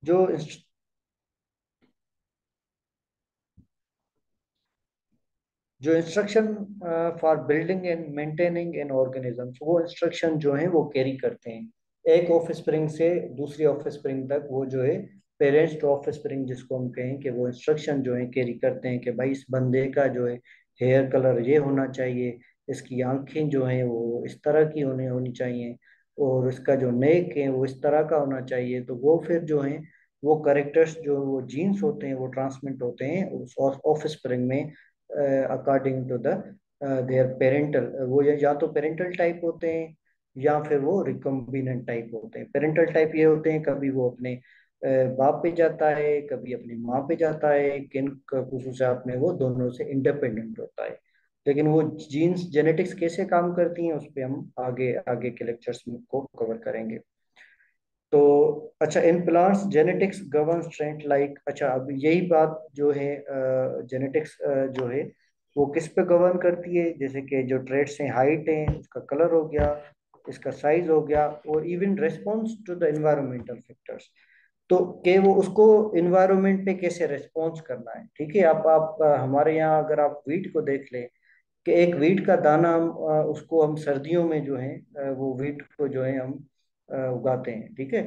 जो जो instruction for building and maintaining an organism, वो इंस्ट्रक्शन जो है वो कैरी करते हैं एक ऑफ स्प्रिंग से दूसरी ऑफ स्प्रिंग तक। वो जो है पेरेंट्स टू ऑफ स्प्रिंग जिसको हम कहें, कि वो इंस्ट्रक्शन जो है कैरी करते हैं कि भाई इस बंदे का जो है हेयर कलर ये होना चाहिए, इसकी आंखें जो हैं वो इस तरह की होनी होनी चाहिए, और इसका जो नेक है वो इस तरह का होना चाहिए। तो वो फिर जो है वो करेक्टर्स जो वो जीन्स होते हैं वो ट्रांसमिट होते हैं उस ऑफ स्प्रिंग में, according to the their parental. वो या तो पेरेंटल टाइप होते हैं या फिर वो रिकम्बिनेंट टाइप होते हैं। पेरेंटल टाइप ये होते हैं कभी वो अपने बाप पे जाता है, कभी अपनी माँ पे जाता है, किन खसूसियात में वो दोनों से इंडिपेंडेंट होता है। लेकिन वो जीन्स जेनेटिक्स कैसे काम करती हैं उस पर हम आगे आगे के लेक्चर्स में को कवर करेंगे। तो अच्छा, in plants genetics govern strength like, अच्छा अब यही बात जो है जेनेटिक्स जो है वो किस पे गवर्न करती है, जैसे कि जो ट्रेड्स हैं, हाइट है, उसका कलर हो गया, इसका साइज हो गया, और even response to the environmental factors. तो कि वो उसको इन्वायरमेंट पे कैसे रेस्पॉन्स करना है। ठीक है, आप हमारे यहाँ अगर आप वीट को देख ले, कि एक वीट का दाना हम उसको हम सर्दियों में जो है वो वीट को जो है हम उगाते हैं। ठीक है,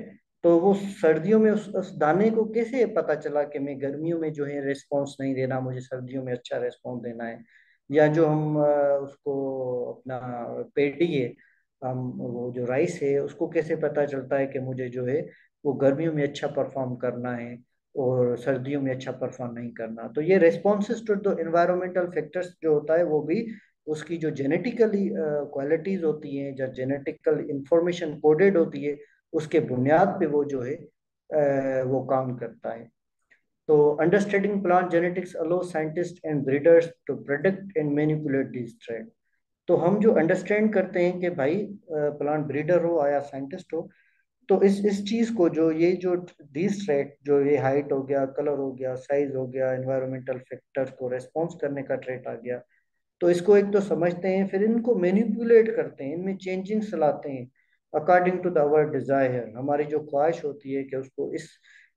तो वो सर्दियों में उस दाने को कैसे पता चला कि मैं गर्मियों में जो है रेस्पॉन्स नहीं देना, मुझे सर्दियों में अच्छा रेस्पॉन्स देना है। या जो हम उसको अपना पेडी है, हम वो जो राइस है उसको कैसे पता चलता है कि मुझे जो है वो गर्मियों में अच्छा परफॉर्म करना है और सर्दियों में अच्छा परफॉर्म नहीं करना। तो ये responses to the environmental factors जो होता है वो भी उसकी जो जेनेटिकली क्वालिटीज होती हैं, जो जेनेटिकल इंफॉर्मेशन कोडेड होती है, उसके बुनियाद पे वो जो है वो काम करता है। तो understanding plant genetics allow scientist and breeders to product and manipulate this trait. तो हम जो अंडरस्टैंड करते हैं कि भाई प्लांट ब्रीडर हो या साइंटिस्ट हो, तो इस चीज को जो ये जो दिस ट्रेट, जो ये हाइट हो गया, कलर हो गया, साइज हो गया, एनवायरमेंटल फैक्टर्स को रेस्पॉन्स करने का ट्रेट आ गया, तो इसको एक तो समझते हैं, फिर इनको मैनिपुलेट करते हैं, इनमें चेंजिंग्स लाते हैं according to the our desire. हमारी जो ख्वाहिश होती है कि उसको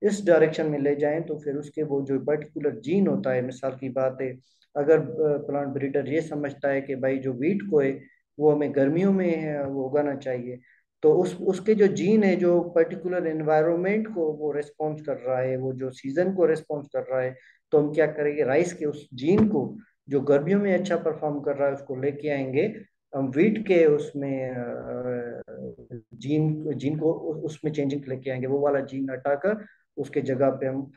इस डायरेक्शन में ले जाएं, तो फिर उसके वो जो पर्टिकुलर जीन होता है, मिसाल की बात है, अगर प्लांट ब्रीडर ये समझता है कि भाई जो वीट को है वो हमें गर्मियों में वो उगाना चाहिए, तो उस उसके जो जीन है जो पर्टिकुलर एनवायरनमेंट को वो रेस्पॉन्स कर रहा है, वो जो सीजन को रेस्पॉन्स कर रहा है, तो हम क्या करेंगे, राइस के उस जीन को जो गर्मियों में अच्छा परफॉर्म कर रहा है उसको लेके आएंगे हम वीट के उसमें, जीन जीन को उसमें चेंजिंग लेके आएंगे, वो वाला जीन हटाकर उसके जगह पे हम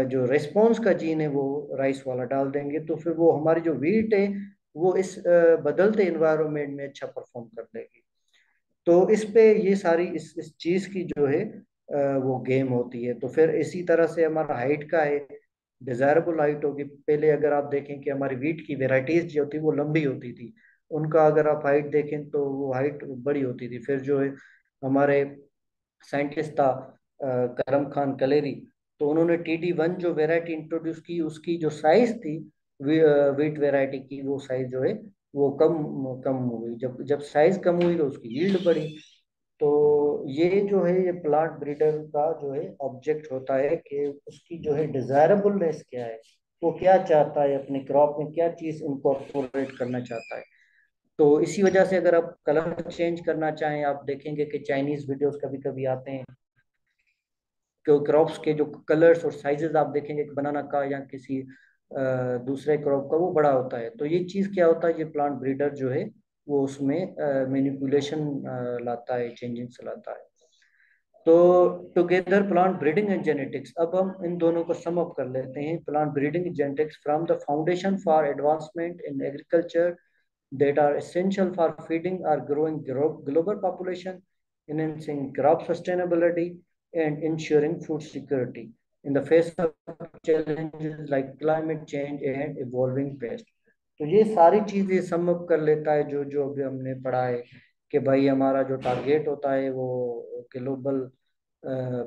जो रेस्पॉन्स का जीन है वो राइस वाला डाल देंगे। तो फिर वो हमारी जो वीट है वो इस बदलते एनवायरनमेंट में अच्छा परफॉर्म कर लेगी। तो इस पे ये सारी इस चीज की जो है वो गेम होती है। तो फिर इसी तरह से हमारा हाइट का है, डिजायरेबल हाइट होगी। पहले अगर आप देखें कि हमारी वीट की वेराइटीज जो होती वो लंबी होती थी, उनका अगर आप हाइट देखें तो वो हाइट बड़ी होती थी। फिर जो है हमारे साइंटिस्ट था करम खान कलेरी, तो उन्होंने TD1 जो वेराइटी इंट्रोड्यूस की, उसकी जो साइज थी वीट वेराइटी की, वो साइज जो है वो कम कम हो गई। जब जब साइज कम हुई तो उसकी यील्ड बढ़ी। तो ये जो है ये प्लांट ब्रीडर का जो है ऑब्जेक्ट होता है कि उसकी जो है डिजायरेबलनेस क्या है, वो क्या चाहता है अपने क्रॉप में, क्या चीज इनकॉर्पोरेट करना चाहता है। तो इसी वजह से अगर आप कलर चेंज करना चाहें, आप देखेंगे कि चाइनीज वीडियोस कभी कभी आते हैं, क्रॉप्स के जो कलर्स और साइजेस आप देखेंगे कि बनाना का या किसी दूसरे क्रॉप का वो बड़ा होता है। तो ये चीज क्या होता है, ये प्लांट ब्रीडर जो है वो उसमें मैनिपुलेशन लाता है, चेंजिंग्स लाता है। तो together plant breeding and genetics, अब हम इन दोनों को सम अप कर लेते हैं। Plant breeding genetics from the foundation for advancement in agriculture that are essential for feeding our growing global population, enhancing crop sustainability, and ensuring food security in the face of challenges like climate change and evolving pests। तो ये सारी चीजें sum up कर लेता है जो जो अभी हमने पढ़ा है, कि भाई हमारा जो टारगेट होता है वो ग्लोबल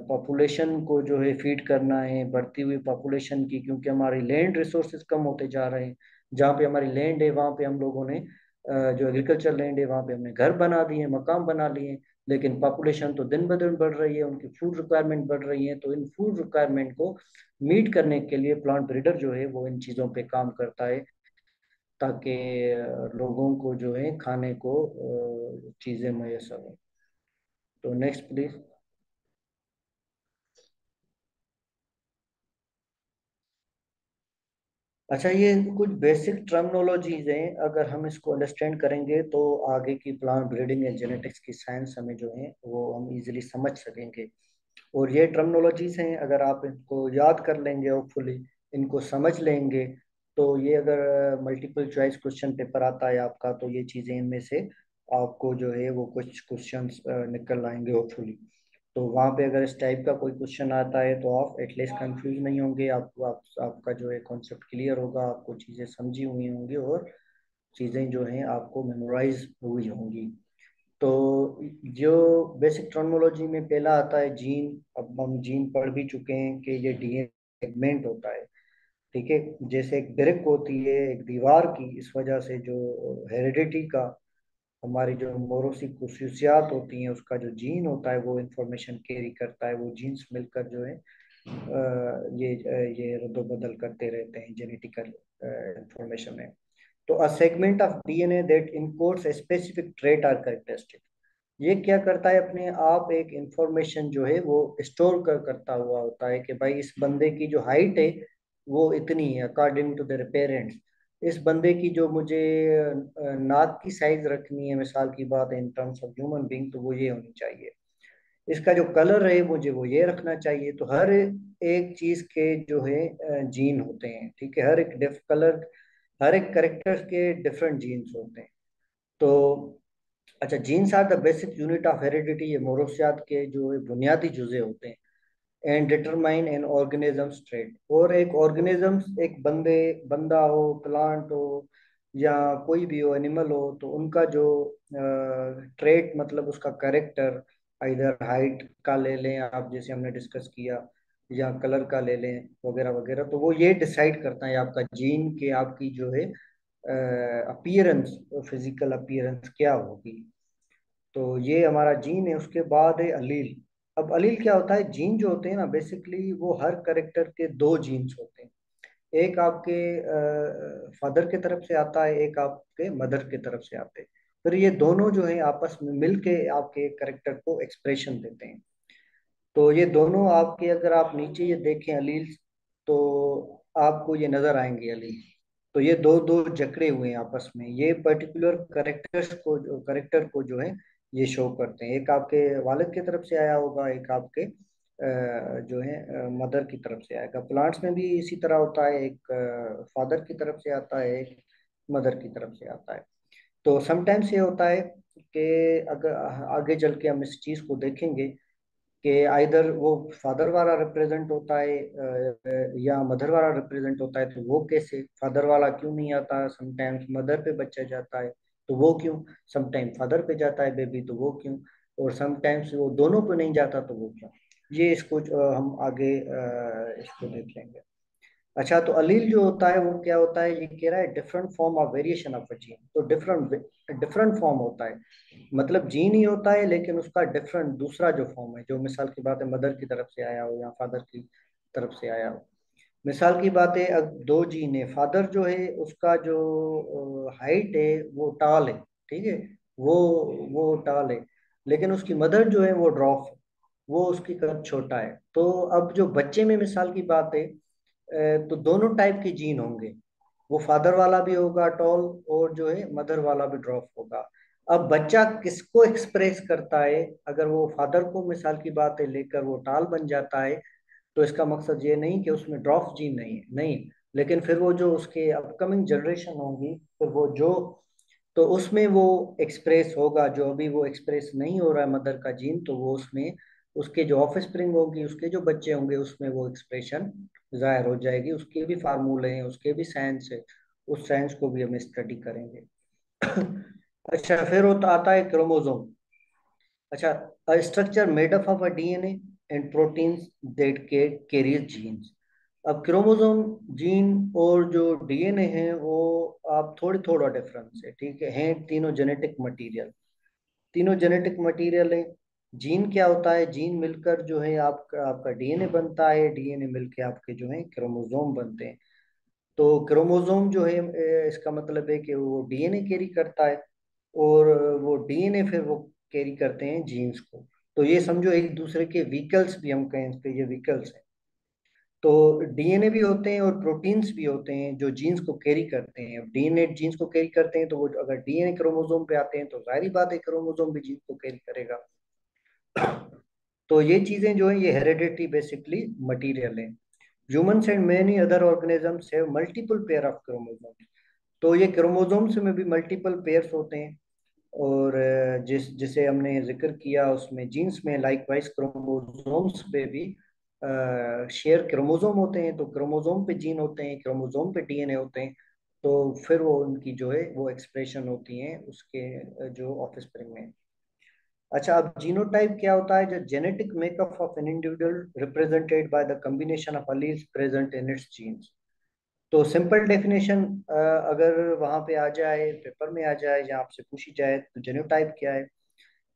पॉपुलेशन को जो है फीड करना है, बढ़ती हुई पॉपुलेशन की, क्योंकि हमारी लैंड रिसोर्सेज कम होते जा रहे हैं। जहाँ पे हमारी लैंड है वहाँ पे हम लोगों ने जो एग्रीकल्चर लैंड है वहाँ पे हमने घर बना दिए, मकान बना लिए, लेकिन पॉपुलेशन तो दिन ब दिन बढ़ रही है, उनकी फूड रिक्वायरमेंट बढ़ रही है, तो इन फूड रिक्वायरमेंट को मीट करने के लिए प्लांट ब्रीडर जो है वो इन चीज़ों पे काम करता है, ताकि लोगों को जो है खाने को चीज़ें मैसर हो। तो नेक्स्ट प्लीज। अच्छा, ये कुछ बेसिक टर्मिनोलॉजीज हैं, अगर हम इसको अंडरस्टैंड करेंगे तो आगे की प्लांट ब्रीडिंग एंड जेनेटिक्स की साइंस हमें जो है वो हम इजीली समझ सकेंगे। और ये टर्मिनोलॉजीज हैं, अगर आप इनको याद कर लेंगे, होपफुली इनको समझ लेंगे, तो ये अगर मल्टीपल चॉइस क्वेश्चन पेपर आता है आपका, तो ये चीज़ें इनमें से आपको जो है वो कुछ क्वेश्चंस निकल आएंगे होपफुली। तो वहाँ पे अगर इस टाइप का कोई क्वेश्चन आता है तो आप एटलीस्ट कंफ्यूज नहीं होंगे, आपका जो है कॉन्सेप्ट क्लियर होगा, आपको चीज़ें समझी हुई होंगी और चीज़ें जो हैं आपको मेमोराइज हुई होंगी। तो जो बेसिक टर्मिनोलॉजी में पहला आता है जीन। अब हम जीन पढ़ भी चुके हैं कि ये डीएनए सेगमेंट होता है, ठीक है। जैसे एक ब्रिक होती है एक दीवार की, इस वजह से जो हेरिडिटी का, हमारी जो मोरोसिक खसूसियात होती हैं, उसका जो जीन होता है वो इंफॉर्मेशन कैरी करता है, वो जीन्स मिलकर जो है ये रद्द बदल करते रहते हैं जेनेटिकल इंफॉर्मेशन में। तो a segment of DNA that encodes a specific trait or characteristic, ये क्या करता है, अपने आप एक इंफॉर्मेशन जो है वो स्टोर करता हुआ होता है कि भाई इस बंदे की जो हाइट है वो इतनी है अकॉर्डिंग टू देयर पेरेंट्स। इस बंदे की जो मुझे नाक की साइज रखनी है, मिसाल की बात है in terms of human being, तो वो ये होनी चाहिए। इसका जो कलर है मुझे वो ये रखना चाहिए। तो हर एक चीज के जो है जीन होते हैं, ठीक है। हर एक डिफ कलर, हर एक करेक्टर के डिफरेंट जीन्स होते हैं। तो अच्छा, genes are the basic unit of heredity, ये मोरोसियात के जो बुनियादी जुजे होते हैं। And determine an organisms trait, और एक ऑर्गेनिजम्स, एक बंदा हो, प्लांट हो, या कोई भी हो, एनिमल हो, तो उनका जो ट्रेट मतलब उसका करेक्टर, इधर हाइट का ले लें आप, जैसे हमने डिस्कस किया, या कलर का ले लें वगैरह वगैरह, तो वो ये डिसाइड करता है आपका जीन के आपकी जो है अपीयरेंस, फिजिकल अपीयरेंस क्या होगी। तो ये हमारा जीन है। उसके बाद है अलील। अब अलील क्या होता है, जीन जो होते हैं ना, बेसिकली वो हर करेक्टर के दो जीन्स होते हैं। एक आपके फादर के तरफ से आता है, एक आपके मदर के तरफ से आते हैं। फिर ये दोनों जो है आपस में मिलके आपके करेक्टर को एक्सप्रेशन देते हैं। तो ये दोनों आपके, अगर आप नीचे ये देखें अलील्स, तो आपको ये नजर आएंगे अलील। तो ये दो दो जकड़े हुए हैं आपस में, ये पर्टिकुलर करेक्टर को जो है ये शो करते हैं। एक आपके वालिद की तरफ से आया होगा, एक आपके जो है मदर की तरफ से आएगा। प्लांट्स में भी इसी तरह होता है, एक फादर की तरफ से आता है, एक मदर की तरफ से आता है। तो समटाइम्स ये होता है कि अगर आगे चल के हम इस चीज को देखेंगे कि आइदर वो फादर वाला रिप्रेजेंट होता है या मदर वाला रिप्रेजेंट होता है, तो वो कैसे, फादर वाला क्यों नहीं आता, समटाइम्स मदर पे बच्चा जाता है तो वो क्यों, समटाइम फादर पे जाता है बेबी तो वो क्यों, और समटाइम्स वो दोनों पे नहीं जाता तो वो क्यों। ये इसको हम आगे इसको देख लेंगे। अच्छा, तो अलील जो होता है वो क्या होता है, ये कह रहा है different form of variation of a gene. तो डिफरेंट डिफरेंट फॉर्म होता है, मतलब जीन ही होता है लेकिन उसका डिफरेंट दूसरा जो फॉर्म है, जो मिसाल की बात है मदर की तरफ से आया हो या फादर की तरफ से आया हो। मिसाल की बात है, अब दो जीन है, फादर जो है उसका जो हाइट है वो टाल है, ठीक है, वो वो टाल है, लेकिन उसकी मदर जो है वो ड्रॉफ है, वो उसकी कद छोटा है। तो अब जो बच्चे में मिसाल की बात है, तो दोनों टाइप के जीन होंगे, वो फादर वाला भी होगा टॉल, और जो है मदर वाला भी ड्रॉप होगा। अब बच्चा किसको एक्सप्रेस करता है, अगर वो फादर को मिसाल की बात है लेकर वो टाल बन जाता है, तो इसका मकसद ये नहीं कि उसमें ड्रॉप जीन नहीं है, नहीं, लेकिन फिर वो जो उसके अपकमिंग जनरेशन होंगी, फिर वो जो, तो उसमें वो एक्सप्रेस होगा, जो अभी वो एक्सप्रेस नहीं हो रहा है मदर का जीन, तो वो उसमें उसके जो ऑफ स्प्रिंग होगी, उसके जो बच्चे होंगे, उसमें वो एक्सप्रेशन जाहिर हो जाएगी। उसके भी फार्मूले हैं, उसके भी साइंस है, उस साइंस को भी हम स्टडी करेंगे। अच्छा, फिर होता आता है क्रोमोसोम। अच्छा, a structure made up of a DNA and proteins that carries genes। अब क्रोमोसोम, जीन और जो डीएनए है वो आप थोड़ी थोड़ा डिफरेंस है, ठीक है, हैं तीनों जेनेटिक मटेरियल। तीनों जेनेटिक मटेरियल है। जीन क्या होता है? जीन मिलकर जो है आपका आपका डीएनए बनता है, डीएनए मिलके आपके जो है क्रोमोसोम बनते हैं। तो क्रोमोसोम जो है इसका मतलब है कि वो डीएनए कैरी करता है, और वो डीएनए फिर वो कैरी करते हैं जीन्स को। तो ये समझो एक दूसरे के व्हीकल्स भी हम कहें इसके, ये व्हीकल्स हैं। तो डीएनए भी होते हैं और प्रोटीन्स भी होते हैं जो जीन्स को कैरी करते हैं। अब डीएनए जीन्स को कैरी करते हैं, तो वो अगर डीएनए क्रोमोसोम पे आते हैं तो जाहिर बात है क्रोमोसोम भी जीन्स को कैरी करेगा। तो ये चीजें जो है ये हेरेडिटरी बेसिकली मटीरियल है। Humans and many other organisms have multiple pair of chromosomes. तो ये क्रोमोसोम्स में भी मल्टीपल पेयर्स होते हैं। और जिसे हमने जिक्र किया उसमें जीन्स में लाइकवाइज क्रोमोसोम्स पे भी शेयर क्रोमोसोम होते हैं। तो क्रोमोसोम पे जीन होते हैं, क्रोमोसोम पे डीएनए होते हैं। तो फिर वो उनकी जो है वो एक्सप्रेशन होती है उसके जो ऑफस्प्रिंग में। अच्छा, अब जीनोटाइप क्या होता है? जो genetic makeup of an individual represented by the combination of alleles present in its genes. तो सिंपल डेफिनेशन अगर वहां पे आ जाए, पेपर में आ जाए या आपसे पूछी जाए तो जीनोटाइप क्या है?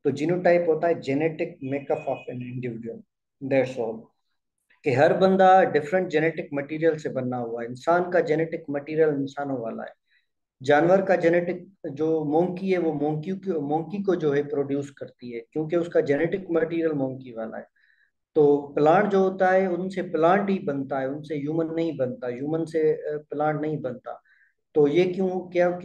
तो जीनोटाइप होता है genetic makeup of an individual, that's all. कि हर बंदा डिफरेंट जेनेटिक मटेरियल से बना हुआ है। इंसान का जेनेटिक मटेरियल इंसानों वाला है। जानवर का जेनेटिक, जो मोंकी है वो मोंकी को जो है प्रोड्यूस करती है, क्योंकि उसका जेनेटिक मटेरियल मोंकी वाला है। तो प्लांट जो होता है उनसे प्लांट ही बनता है, उनसे ह्यूमन नहीं बनता, ह्यूमन से प्लांट नहीं बनता। तो ये क्यों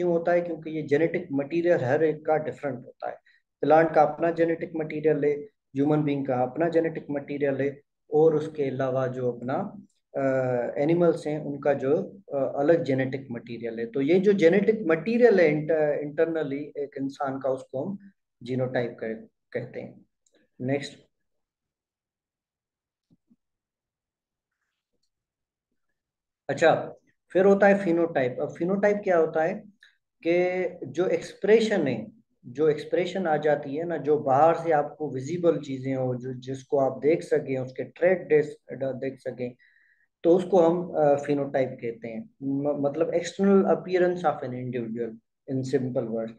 होता है? क्योंकि ये जेनेटिक मटेरियल हर एक का डिफरेंट होता है। प्लांट का अपना जेनेटिक मटेरियल है, ह्यूमन बीइंग का अपना जेनेटिक मटेरियल है, और उसके अलावा जो अपना एनिमल्स हैं उनका जो अलग जेनेटिक मटेरियल है। तो ये जो जेनेटिक मटेरियल है इंटरनली एक इंसान का, उसको हम जीनोटाइप कहते हैं। नेक्स्ट। अच्छा, फिर होता है फिनोटाइप। अब फिनोटाइप क्या होता है? कि जो एक्सप्रेशन है, जो एक्सप्रेशन आ जाती है ना, जो बाहर से आपको विजिबल चीजें हो, जो जिसको आप देख सकें, उसके ट्रेट देख सकें, तो उसको हम फिनोटाइप कहते हैं। मतलब external appearance of an individual, in simple word,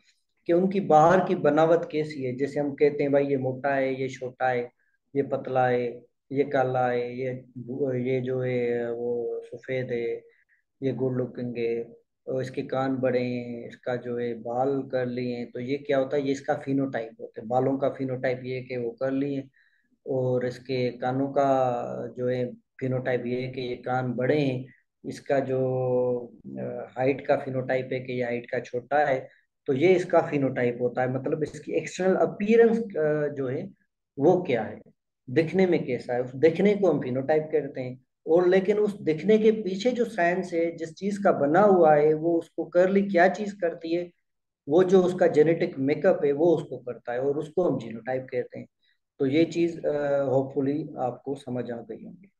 कि उनकी बाहर की बनावट कैसी है। जैसे हम कहते हैं भाई ये मोटा है, ये छोटा है, ये पतला है, ये काला है, ये जो है वो सफेद है, ये गुड लुकिंग है, और इसके कान बड़े हैं, इसका जो है बाल कर्ली हैं। तो ये क्या होता है? ये इसका फिनोटाइप होता है। बालों का फिनोटाइप ये है कि वो कर्ली है। और इसके कानों का जो है फिनोटाइप ये है कि ये कान बड़े हैं। इसका जो हाइट का फिनोटाइप है कि ये हाइट का छोटा है। तो ये इसका फिनोटाइप होता है। मतलब इसकी एक्सटर्नल अपीयरेंस जो है वो क्या है, दिखने में कैसा है, उस दिखने को हम फिनोटाइप कहते हैं। और लेकिन उस दिखने के पीछे जो साइंस है, जिस चीज का बना हुआ है, वो उसको करली क्या चीज करती है, वो जो उसका जेनेटिक मेकअप है वो उसको करता है, और उसको हम जीनोटाइप कहते हैं। तो ये चीज होपफुली आपको समझ आ गई होंगी।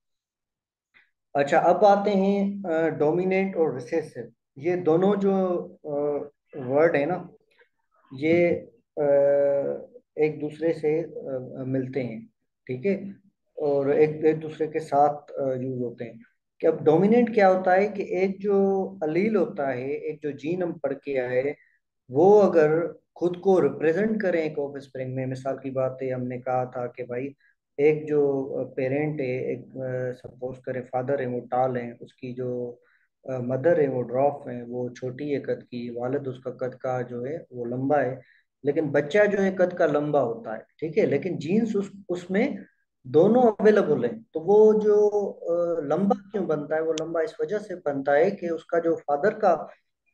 अच्छा, अब आते हैं डोमिनेंट और रिसेसिव। ये दोनों जो वर्ड है ना, ये एक दूसरे से मिलते हैं, ठीक है, और एक एक दूसरे के साथ यूज होते हैं। कि अब डोमिनेंट क्या होता है? कि एक जो अलील होता है, एक जो जीन हम पढ़ के आए, वो अगर खुद को रिप्रेजेंट करें एक ऑफ स्प्रिंग में। मिसाल की बात है, हमने कहा था कि भाई एक जो पेरेंट है, एक सपोज करें फादर है वो टाल है, उसकी जो मदर है वो ड्रॉफ है, वो छोटी है कद की, वालिद उसका कद का जो है वो लंबा है। लेकिन बच्चा जो है कद का लंबा होता है, ठीक है, लेकिन जीन्स उसमें दोनों अवेलेबल है। तो वो जो लंबा क्यों बनता है? वो लंबा इस वजह से बनता है कि उसका जो फादर का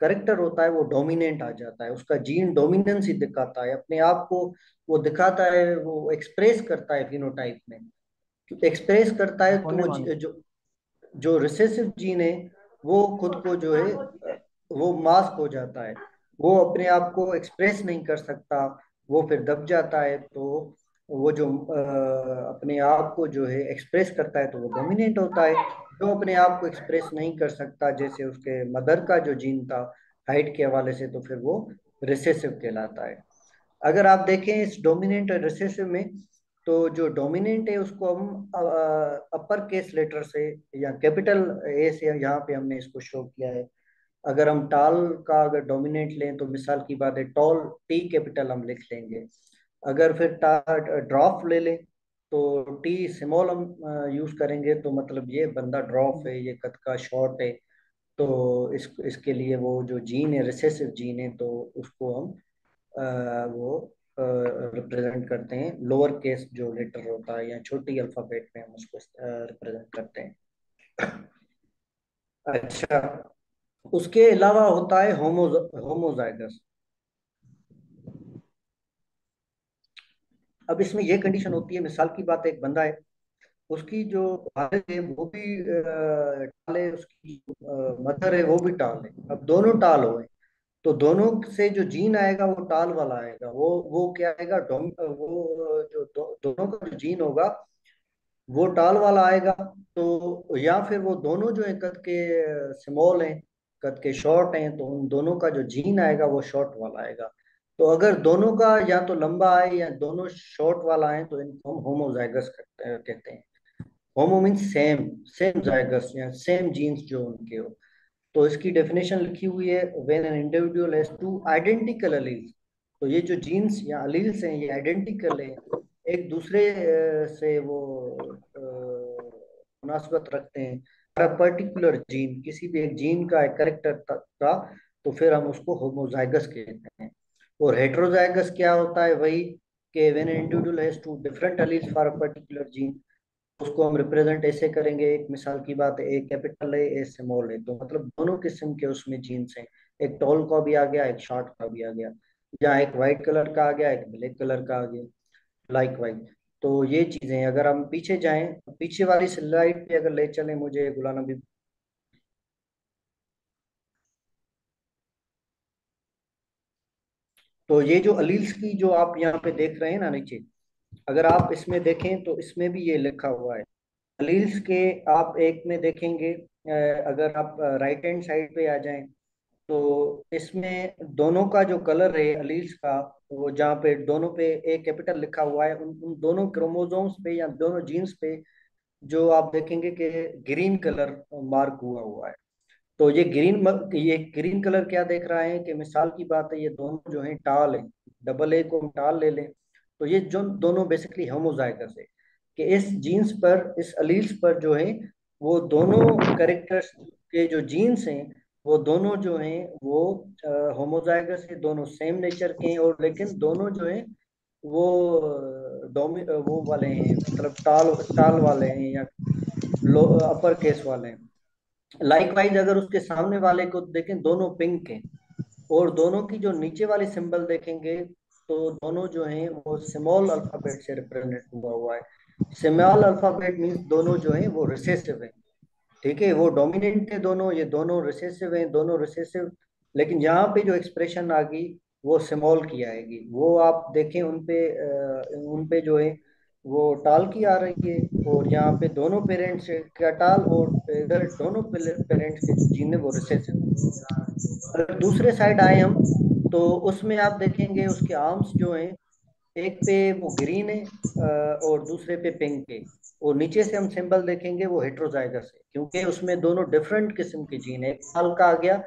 करेक्टर होता है वो डोमिनेंट आ जाता है, उसका जीन डोमिनेंस ही दिखाता है अपने आप को। वो दिखाता है, वो एक्सप्रेस करता है फिनोटाइप में। एक्सप्रेस करता है तो कोने वो वाला। जो जो रिसेसिव जीन है वो खुद को जो है वो मास्क हो जाता है, वो अपने आप को एक्सप्रेस नहीं कर सकता, वो फिर दब जाता है। तो वो जो अपने आप को जो है एक्सप्रेस करता है तो वो डोमिनेंट होता है। जो अपने आप को एक्सप्रेस नहीं कर सकता, जैसे उसके मदर का जो जीन था हाइट के हवाले से, तो फिर वो रिसेसिव कहलाता है। अगर आप देखें इस डोमिनेंट और रिसेसिव में, तो जो डोमिनेंट है उसको हम अपर केस लेटर से या कैपिटल ए से यहाँ पे हमने इसको शो किया है। अगर हम टाल का अगर डोमिनेंट लें तो मिसाल की बात है टॉल टी कैपिटल हम लिख लेंगे। अगर फिर ड्रॉफ ले लें तो टी स्मॉल हम यूज करेंगे, तो मतलब ये बंदा ड्रॉफ है, ये कद का शॉर्ट है, तो इसके लिए वो जो जीन है, रिसेसिव जीन है, तो उसको हम वो रिप्रेजेंट करते हैं लोअर केस जो लेटर होता है, या छोटी अल्फाबेट में हम उसको रिप्रेजेंट करते हैं। अच्छा, उसके अलावा होता है होमोजाइगस। अब इसमें ये कंडीशन होती है, मिसाल की बात, एक बंदा है, उसकी जो वालिद है वो भी टाल है, उसकी मदर है वो भी टाल है, अब दोनों टाल हुए, तो दोनों से जो जीन आएगा वो टाल वाला आएगा, वो क्या आएगा, वो जो दोनों का जो जीन होगा वो टाल वाला आएगा। तो या फिर वो दोनों जो है कद के स्मॉल हैं, कद के शॉर्ट हैं, तो उन दोनों का जो जीन आएगा वो शॉर्ट वाला आएगा। तो अगर दोनों का या तो लंबा आए या दोनों शॉर्ट वाला है, तो इनको हम होमोजाइगस कहते हैं। होमो मीन्स सेम, सेम जाइगस या सेम जीन्स जो उनके हो। तो इसकी डेफिनेशन लिखी हुई है, when an individual has two identical alleles. तो ये जो जीन्स या अलील्स हैं ये आइडेंटिकल है, एक दूसरे से वो मुनासबत रखते हैं, पर्टिकुलर जीन, किसी भी एक जीन का एक करेक्टर का, तो फिर हम उसको होमोजाइगस कहते हैं। और हेट्रोजाइगस क्या होता है, वही कि when an individual has two different alleles for a particular gene, उसको हम रिप्रेजेंट ऐसे करेंगे, एक मिसाल की बात है, ए कैपिटल है ए स्मॉल है, तो मतलब दोनों किस्म के उसमें जीन्स हैं, एक टॉल का भी आ गया, एक शॉर्ट का भी आ गया, या एक वाइट कलर का आ गया, एक ब्लैक कलर का आ गया, लाइक वाइज। तो ये चीजें हैं। अगर हम पीछे जाएं, पीछे वाली स्लाइड पे अगर ले चलें, मुझे गुलाम नबी। तो ये जो अलील्स की जो आप यहाँ पे देख रहे हैं ना नीचे, अगर आप इसमें देखें तो इसमें भी ये लिखा हुआ है अलील्स के। आप एक में देखेंगे, अगर आप राइट हैंड साइड पे आ जाएं, तो इसमें दोनों का जो कलर है अलील्स का, वो जहाँ पे दोनों पे ए कैपिटल लिखा हुआ है, उन दोनों क्रोमोसोम्स पे या दोनों जीन्स पे जो आप देखेंगे कि ग्रीन कलर मार्क हुआ हुआ है। तो ये ग्रीन कलर क्या देख रहा है कि मिसाल की बात है, ये दोनों जो है टाल है, डबल ए को हम टाल ले लें, तो ये जो दोनों बेसिकली होमोजाइगस है, कि इस जीन्स पर, इस अलील्स पर जो है, वो दोनों करेक्टर्स के जो जीन्स हैं वो दोनों जो हैं वो होमोजाइगस है, दोनों सेम नेचर के हैं, और लेकिन दोनों जो हैं वो वो वाले हैं, मतलब टाल टाल वाले हैं, या लो अपर केस वाले हैं। लाइकवाइज अगर उसके सामने वाले को देखें, दोनों पिंक हैं, और दोनों की जो नीचे वाली सिंबल देखेंगे, तो दोनों जो हैं वो स्मॉल अल्फाबेट से रिप्रेजेंट हुआ हुआ है। स्मॉल अल्फाबेट मींस दोनों जो हैं वो रिसेसिव हैं, ठीक है, वो डोमिनेंट है दोनों, ये दोनों रिसेसिव हैं, दोनों रिसेसिव। लेकिन यहाँ पे जो एक्सप्रेशन आ गई वो स्मॉल की आएगी, वो आप देखें उन पे जो है वो टाल की आ रही है, और यहाँ पे दोनों पेरेंट्स का टाल, और इधर दोनों पेरेंट्स के जो जीन है वो रिसेसिव। अगर दूसरे साइड आए हम, तो उसमें आप देखेंगे उसके आर्म्स जो हैं, एक पे वो ग्रीन है और दूसरे पे पिंक है, और नीचे से हम सिंबल देखेंगे वो हेट्रोजाइगस है, क्योंकि उसमें दोनों डिफरेंट किस्म के जीन है, एक लाल का आ गया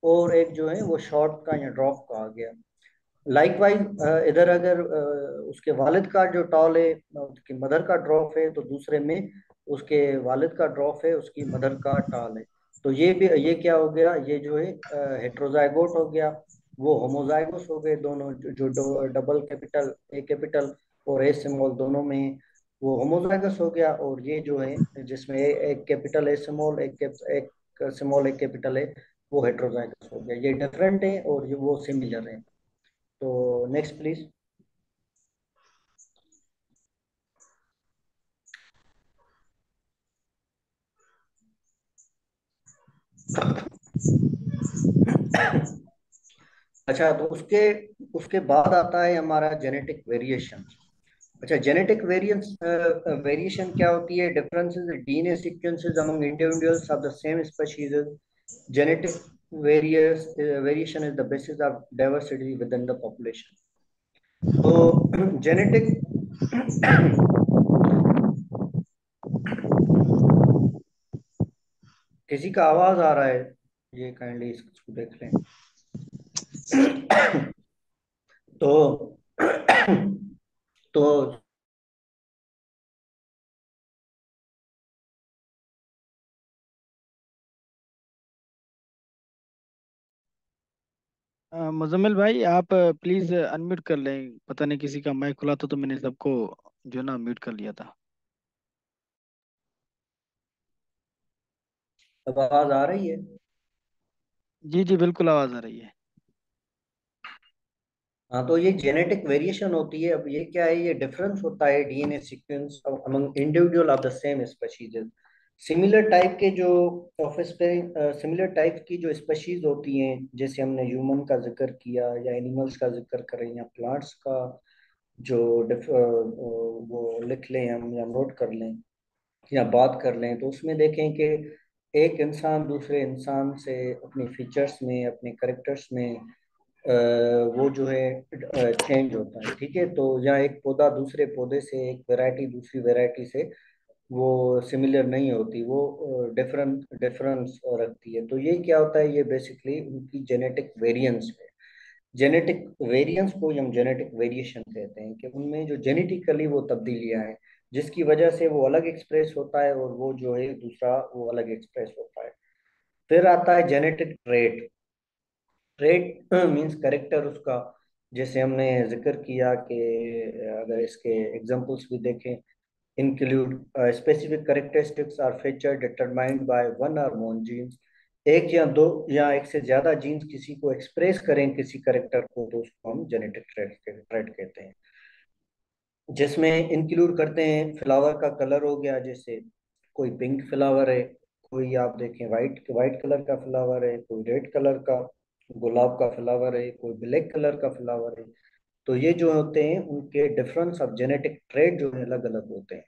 और एक जो है वो शॉर्ट का या ड्रॉप का आ गया। लाइकवाइज इधर अगर उसके वालिद का जो टॉल है, उसकी मदर का ड्रॉप है, तो दूसरे में उसके वालिद का ड्रॉप है, उसकी मदर का टॉल है। तो ये भी, ये क्या हो गया, ये जो है हेट्रोजाइगोट हो गया, वो होमोजाइगोस हो गए दोनों, जो डबल कैपिटल ए कैपिटल और ए स्मॉल दोनों में, वो होमोजाइगस हो गया। और ये जो है जिसमें एक कैपिटल ए स्मॉल, एक स्मॉल एक कैपिटल है, वो हेट्रोजाइगस हो गया। ये डिफरेंट है और ये वो सिमिलर है। तो नेक्स्ट प्लीज। अच्छा, तो उसके उसके बाद आता है हमारा जेनेटिक वेरिएशन। अच्छा, जेनेटिक वेरिएशन क्या होती है, differences in DNA sequences among individuals of the same species. Genetic variation is the basis of diversity with in the population. तो जेनेटिक किसी का आवाज आ रहा है, ये काइंडली इसको देख लें। तो तो मुजम्मिल भाई, आप प्लीज अनम्यूट कर लें। पता नहीं किसी का माइक खुला था तो मैंने सबको जो है ना म्यूट कर लिया था। अब आवाज आ रही है? जी जी, बिल्कुल आवाज़ आ रही है। हाँ, तो ये जेनेटिक वेरिएशन होती है। अब ये क्या है, ये डिफरेंस होता है DNA sequence among individual of the same species. Similar type के जो ऑफिस पे सिमिलर टाइप की जो स्पीशीज होती हैं, जैसे हमने ह्यूमन का जिक्र किया या एनिमल्स का जिक्र करें या प्लांट्स का, जो वो लिख लें हम या नोट कर लें या बात कर लें, तो उसमें देखें कि एक इंसान दूसरे इंसान से अपनी फीचर्स में, अपने करेक्टर्स में वो जो है चेंज होता है। ठीक है, तो यहाँ एक पौधा दूसरे पौधे से, एक वैरायटी दूसरी वैरायटी से वो सिमिलर नहीं होती, वो डिफरेंट डिफरेंस रखती है। तो ये क्या होता है, ये बेसिकली उनकी जेनेटिक वेरिएंस है। जेनेटिक वेरिएंस को हम जेनेटिक वेरिएशन कहते हैं कि उनमें जो जेनेटिकली वो तब्दीलियां हैं, जिसकी वजह से वो अलग एक्सप्रेस होता है और वो जो है दूसरा वो अलग एक्सप्रेस होता है। फिर आता है genetic trait. Trait means character उसका, जैसे हमने जिक्र किया कि अगर इसके एग्जांपल्स भी देखें, include specific characteristics or feature determined by one or more jeans. एक या दो या एक से ज्यादा जीन्स किसी को एक्सप्रेस करें किसी करेक्टर को, तो उसको हम जेनेटिक ट्रेट कहते हैं। जिसमें इंक्लूड करते हैं फ्लावर का कलर हो गया, जैसे कोई पिंक फ्लावर है, कोई आप देखें वाइट वाइट कलर का फ्लावर है, कोई रेड कलर का गुलाब का फ्लावर है, कोई ब्लैक कलर का फ्लावर है। तो ये जो होते हैं उनके डिफरेंस ऑफ जेनेटिक ट्रेट जो है अलग अलग होते हैं।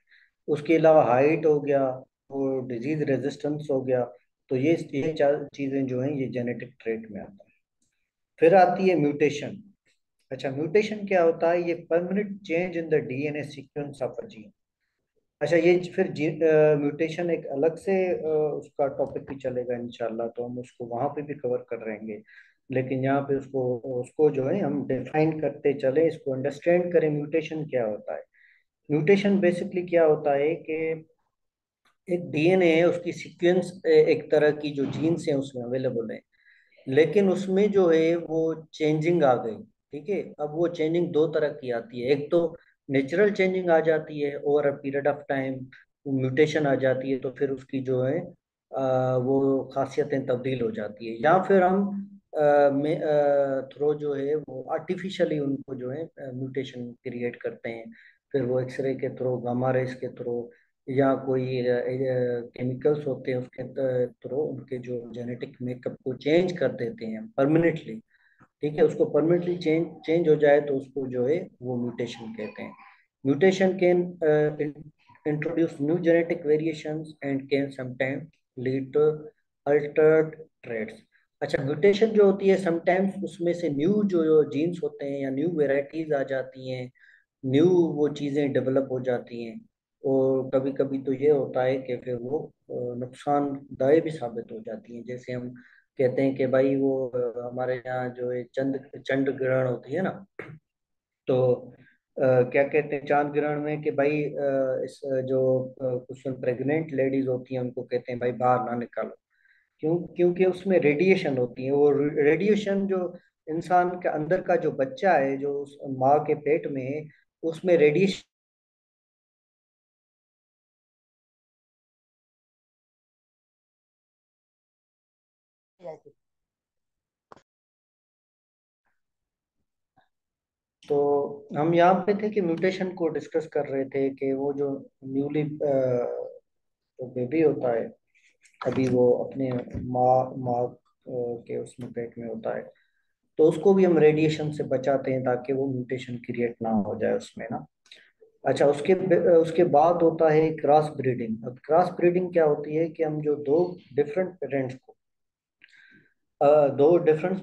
उसके अलावा हाइट हो गया, वो डिजीज रेजिस्टेंस हो गया। तो ये चार चीजें जो हैं ये जेनेटिक ट्रेट में आता है। फिर आती है म्यूटेशन। अच्छा, म्यूटेशन क्या होता है, ये permanent change in the DNA sequence of a gene. अच्छा, ये फिर म्यूटेशन एक अलग से उसका टॉपिक भी चलेगा इंशाल्लाह, तो हम उसको वहां पे भी कवर कर रहेंगे। लेकिन यहाँ पे उसको उसको जो है हम डिफाइन करते चले, इसको अंडरस्टैंड करें म्यूटेशन क्या होता है। म्यूटेशन बेसिकली क्या होता है कि एक डीएनए है, उसकी सीक्वेंस एक तरह की जो जीन्स हैं उसमें अवेलेबल है, लेकिन उसमें जो है वो चेंजिंग आ गई। ठीक है, अब वो चेंजिंग दो तरह की आती है। एक तो नेचुरल चेंजिंग आ जाती है over a period of time, mutation आ जाती है, तो फिर उसकी जो है वो खासियतें तब्दील हो जाती है। या फिर हम थ्रो जो है वो आर्टिफिशियली उनको जो है म्यूटेशन क्रिएट करते हैं। फिर वो एक्सरे के थ्रू, गामा रेस के थ्रू, या कोई केमिकल्स होते हैं उसके थ्रू उनके जो जेनेटिक मेकअप को चेंज कर देते हैं परमानेंटली। ठीक है, उसको परमानेंटली चेंज चेंज हो जाए तो उसको जो है वो म्यूटेशन कहते हैं। Mutation can introduce new genetic variations and can sometimes lead to altered traits. अच्छा, म्यूटेशन जो होती है समटाइम्स उसमें से न्यू जो जीन्स होते हैं या न्यू वेराइटीज आ जाती हैं, न्यू वो चीज़ें डेवलप हो जाती हैं। और कभी कभी तो ये होता है कि फिर वो नुकसानदायक भी साबित हो जाती हैं। जैसे हम कहते हैं कि भाई वो हमारे यहाँ जो है चंद्र ग्रहण होती है ना, तो क्या कहते हैं चांद ग्रहण में कि भाई इस जो कुछ प्रेग्नेंट लेडीज होती हैं उनको कहते हैं भाई बाहर ना निकालो। क्योंकि उसमें रेडिएशन होती है, वो रेडिएशन जो इंसान के अंदर का जो बच्चा है जो उस माँ के पेट में है, उसमें रेडिएशन। तो हम यहाँ पे थे कि म्यूटेशन को डिस्कस कर रहे थे कि वो जो न्यूली जो बेबी होता है, अभी वो अपने माँ माँ के उसमें पेट में होता है, तो उसको भी हम रेडिएशन से बचाते हैं ताकि वो म्यूटेशन क्रिएट ना हो जाए उसमें ना। अच्छा, उसके बाद होता है क्रॉस ब्रीडिंग। अब क्रॉस ब्रीडिंग क्या होती है कि हम जो दो डिफरेंट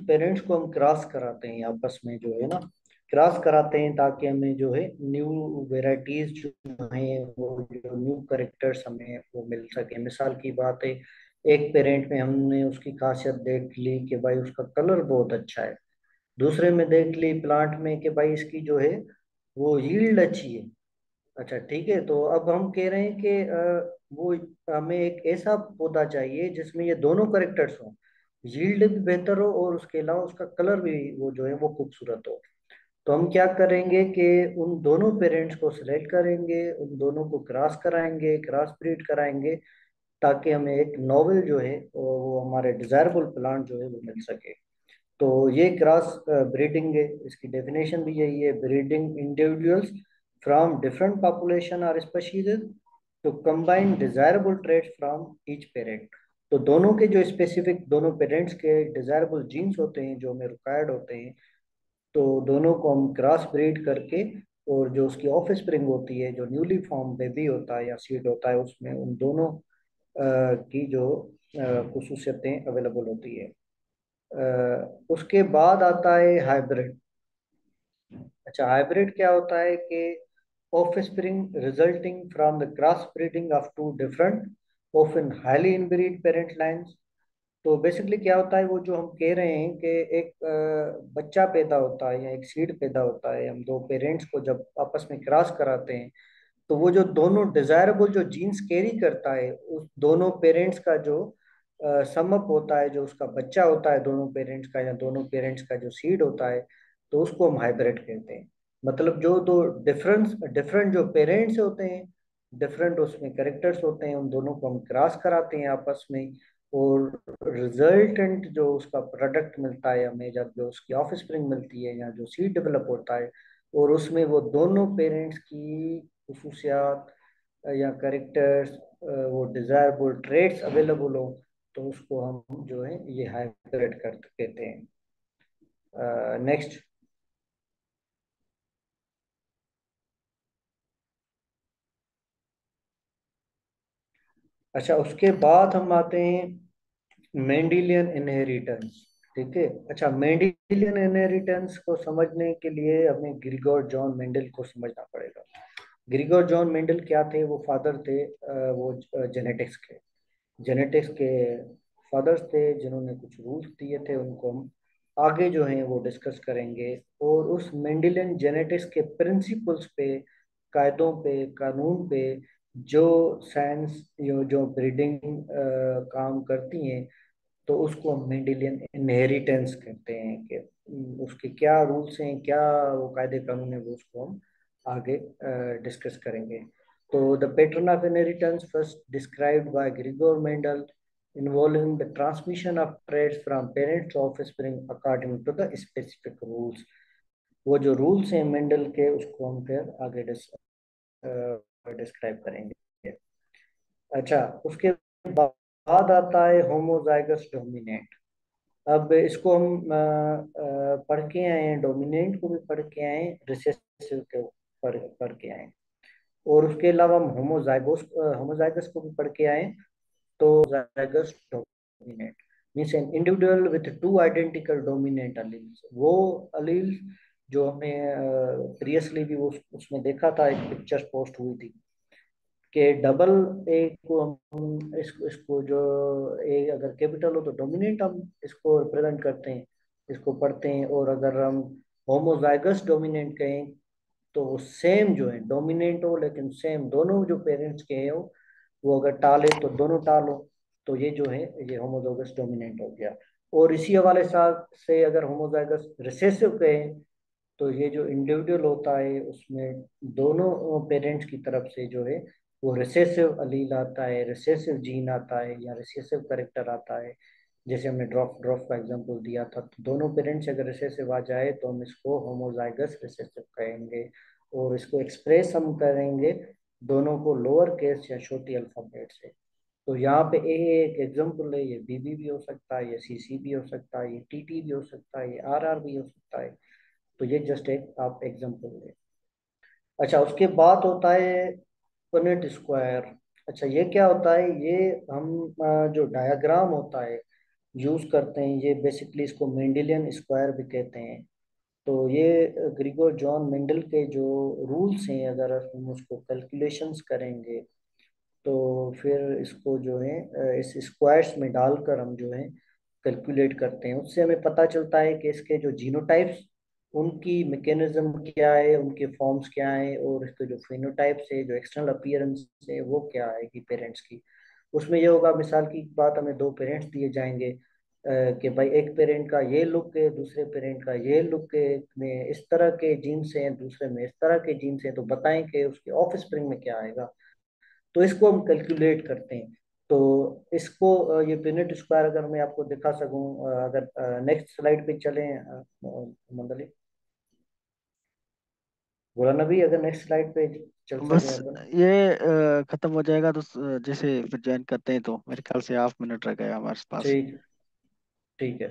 पेरेंट्स को हम क्रॉस कराते हैं आपस में जो है ना, क्रॉस कराते हैं ताकि हमें जो है न्यू वेराइटीज जो हैं, वो जो न्यू करेक्टर्स हमें वो मिल सके। मिसाल की बात है, एक पेरेंट में हमने उसकी खासियत देख ली कि भाई उसका कलर बहुत अच्छा है, दूसरे में देख ली प्लांट में कि भाई इसकी जो है वो यील्ड अच्छी है। अच्छा ठीक है, तो अब हम कह रहे हैं कि वो हमें एक ऐसा पौधा चाहिए जिसमें ये दोनों करेक्टर्स हों, यील्ड भी बेहतर हो और उसके अलावा उसका कलर भी वो जो है वो खूबसूरत हो। तो हम क्या करेंगे कि उन दोनों पेरेंट्स को सिलेक्ट करेंगे, उन दोनों को क्रॉस कराएंगे, क्रॉस ब्रीड कराएंगे, ताकि हमें एक नॉवल जो है वो हमारे डिजायरेबल प्लांट जो है वो मिल सके। तो ये क्रॉस ब्रीडिंग है, इसकी डेफिनेशन भी यही है, breeding individuals from different population और species to combine desirable traits from each parent. तो दोनों के जो स्पेसिफिक दोनों पेरेंट्स के डिजायरेबल जीन्स होते हैं जो हमें रिक्वायर्ड होते हैं, तो दोनों को हम क्रॉस ब्रीड करके, और जो उसकी ऑफ स्प्रिंग होती है, जो न्यूली फॉर्म बेबी होता है या सीड होता है, उसमें उन दोनों की जो खसूसियतें अवेलेबल होती है। उसके बाद आता है हाइब्रिड। अच्छा, हाइब्रिड क्या होता है कि offspring resulting from the cross breeding of two different often highly inbred parent lines. तो बेसिकली क्या होता है, वो जो हम कह रहे हैं कि एक बच्चा पैदा होता है या एक सीड पैदा होता है, हम दो पेरेंट्स को जब आपस में क्रॉस कराते हैं, तो वो जो दोनों डिजायरेबल जो जीन्स कैरी करता है, उस दोनों पेरेंट्स का जो समअप होता है, जो उसका बच्चा होता है दोनों पेरेंट्स का या दोनों पेरेंट्स का जो सीड होता है, तो उसको हम हाइब्रिड कहते हैं। मतलब जो दो डिफरेंस डिफरेंट जो पेरेंट्स होते हैं, डिफरेंट उसमें कैरेक्टर्स होते हैं, उन दोनों को हम क्रॉस कराते हैं आपस में, और रिजल्टेंट जो उसका प्रोडक्ट मिलता है हमें, जब जो उसकी ऑफ स्प्रिंग मिलती है या जो सीड डेवलप होता है, और उसमें वो दोनों पेरेंट्स की खसूसियात या करेक्टर्स, वो डिजायरेबल ट्रेट्स अवेलेबल हो, तो उसको हम जो है ये हाइब्रिड कर कहते हैं। नेक्स्ट। अच्छा, उसके बाद हम आते हैं मेंडिलियन इनहेरिटेंस। ठीक है। अच्छा, मेंडिलियन इनहेरिटेंस को समझने के लिए हमें ग्रिगोर जॉन मेंडल को समझना पड़ेगा। ग्रिगोर जॉन मेंडल क्या थे? वो फादर थे, वो जेनेटिक्स के जेनेटिक्स के फादर्स थे, जिन्होंने कुछ रूल्स दिए थे, उनको हम आगे जो हैं वो डिस्कस करेंगे। और उस मेंडेलियन जेनेटिक्स के प्रिंसिपल्स पे, कायदों पे, कानून पे, जो साइंस जो ब्रीडिंग काम करती हैं, तो उसको हम मेंडेलियन इनहेरिटेंस कहते हैं कि उसके क्या रूल्स हैं, क्या वो कायदे कानून है, वो उसको हम आगे डिस्कस करेंगे। तो the pattern of inheritance first described bye Grigor Mendel involving the transmission of traits from parents to offspring according to the specific rules। वो जो रूल्स हैं मेंडल के, उसको हम फिर आगे डिस्क्राइब करेंगे। अच्छा, उसके बाद आता है होमोजाइगस डोमिनेंट। अब इसको हम पढ़ के आए हैं, डोमिनेंट को भी पढ़ के आए हैं, रिसेसिव को पढ़ के आए हैं, और उसके अलावा हम होमोजाइगस को भी पढ़ के आए हैं। तो zygous dominant means an individual with two identical dominant alleles. वो अलील्स जो हमने प्रीवियसली भी उसमें देखा था, एक पिक्चर पोस्ट हुई थी कि डबल ए को हम इसको जो ए अगर कैपिटल हो तो डोमिनेंट हम इसको रिप्रेजेंट करते हैं, इसको पढ़ते हैं। और अगर हम होमोजाइगस डोमिनेंट कहें, तो वो सेम जो है, डोमिनेंट हो लेकिन सेम दोनों जो पेरेंट्स के हैं वो अगर टाल है तो दोनों टाल हो, तो ये जो है ये होमोजाइगस डोमिनेंट हो गया। और इसी हवाले साथ से अगर होमोजाइगस रिसेसिव कहें, तो ये जो इंडिविजुअल होता है उसमें दोनों पेरेंट्स की तरफ से जो है वो रिसेसिव अलील आता है, रिसेसिव जीन आता है या रिसेसिव करेक्टर आता है। जैसे हमने ड्रॉप ड्रॉप का एग्जांपल दिया था, तो दोनों पेरेंट्स अगर रिसेसिव आ जाए तो हम इसको होमोजाइगस रिसेसिव कहेंगे। और इसको एक्सप्रेस हम करेंगे दोनों को लोअर केस या छोटी अल्फाबेट से। तो यहाँ पे ए एक एग्जांपल है, ये बीबी भी हो सकता है, ये सीसी भी हो सकता है, ये टीटी भी हो सकता है, ये आरआर भी हो सकता है। तो ये जस्ट एक आप एग्जांपल है। अच्छा, उसके बाद होता है पुनेट स्क्वायर। अच्छा, ये क्या होता है? ये हम जो डायग्राम होता है यूज करते हैं, ये बेसिकली इसको मेंडेलियन स्क्वायर भी कहते हैं। तो ये ग्रिगोर जॉन मेंडल के जो रूल्स हैं, अगर हम उसको कैलकुलेशंस करेंगे, तो फिर इसको जो है इस स्क्वायर्स में डालकर हम जो है कैलकुलेट करते हैं, उससे हमें पता चलता है कि इसके जो जीनोटाइप्स उनकी मैकेनिज्म क्या है, उनके फॉर्म्स क्या है, और इसके जो फिनोटाइप्स है, जो एक्सटर्नल अपीयरेंस है वो क्या है कि पेरेंट्स की। उसमें ये होगा, मिसाल की बात, हमें दो पेरेंट्स दिए जाएंगे कि भाई एक पेरेंट का ये लुक है, दूसरे पेरेंट का ये लुक है, एक में इस तरह के जीन्स हैं, दूसरे में इस तरह के जीन्स हैं, तो बताएं कि उसके ऑफ स्प्रिंग में क्या आएगा। तो इसको हम कैलकुलेट करते हैं। तो इसको ये पिनेट स्क्वायर अगर मैं आपको दिखा सकूं, अगर नेक्स्ट स्लाइड पे चलें, मंडली, बोला ना भी, अगर नेक्स्ट स्लाइड पे चल सके बस अपन। ये खत्म हो जाएगा तो जैसे फिर ज्वाइन करते हैं, तो मेरे ख्याल से हाफ मिनट रह गया हमारे पास। ठीक, ठीक है।